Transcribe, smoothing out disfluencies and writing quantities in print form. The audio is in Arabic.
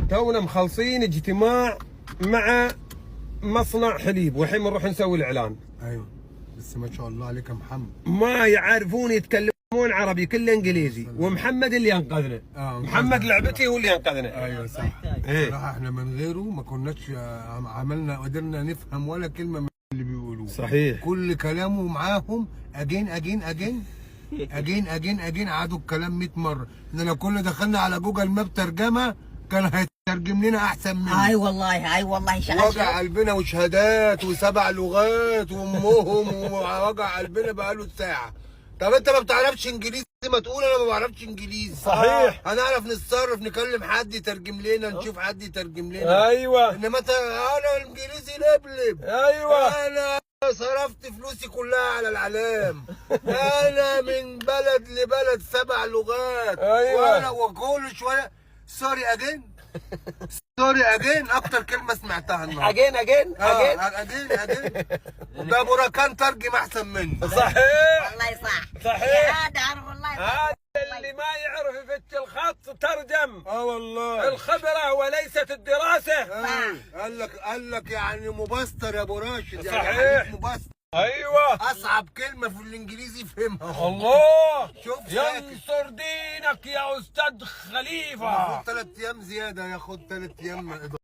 تونا مخلصين اجتماع مع مصنع حليب، والحين بنروح نسوي الاعلان. ايوه بس ما شاء الله عليك يا محمد، ما يعرفون يتكلمون عربي، كله انجليزي، ومحمد اللي ينقذنا. محمد لعبتي هو اللي ينقذنا. ايوه صح. إيه؟ صراحه احنا من غيره ما كناش قدرنا نفهم ولا كلمه من اللي بيقولوه. صحيح. كل كلامه معاهم اجين اجين اجين اجين اجين اجين، عادوا الكلام 100 مره. احنا لو كنا دخلنا على جوجل ماب ترجمه كان هيترجم لنا احسن منه. اي والله اي والله وجع قلبنا وشهادات وسبع لغات وامهم ووجع قلبنا بقاله ساعه. طب انت ما بتعرفش انجليزي ما تقول انا ما بعرفش انجليزي. صحيح. هنعرف نتصرف، نكلم حد يترجم لنا، نشوف حد يترجم لنا. ايوه. انما انا الانجليزي لبلب. ايوه. انا صرفت فلوسي كلها على الاعلام. انا من بلد لبلد 7 لغات. ايوه. وانا وكل شويه سوري اجين سوري اجين، اكتر كلمه سمعتها النهارده. اجين اجين اجين اجين اجين. ده بركان ترجم احسن مني. صحيح. والله صح. صحيح. هذا عارف والله. هذا اللي ما يعرف يفتش الخط ترجم. والله الخبرة وليست الدراسة. قال لك يعني مبستر يا ابو راشد. صحيح. يعني مبستر. ايوه. اصعب كلمه في الانجليزي فهمها. الله. شوف ينصر دينك يا استاذ خليفة. المفروض 3 ايام زياده، ياخد 3 ايام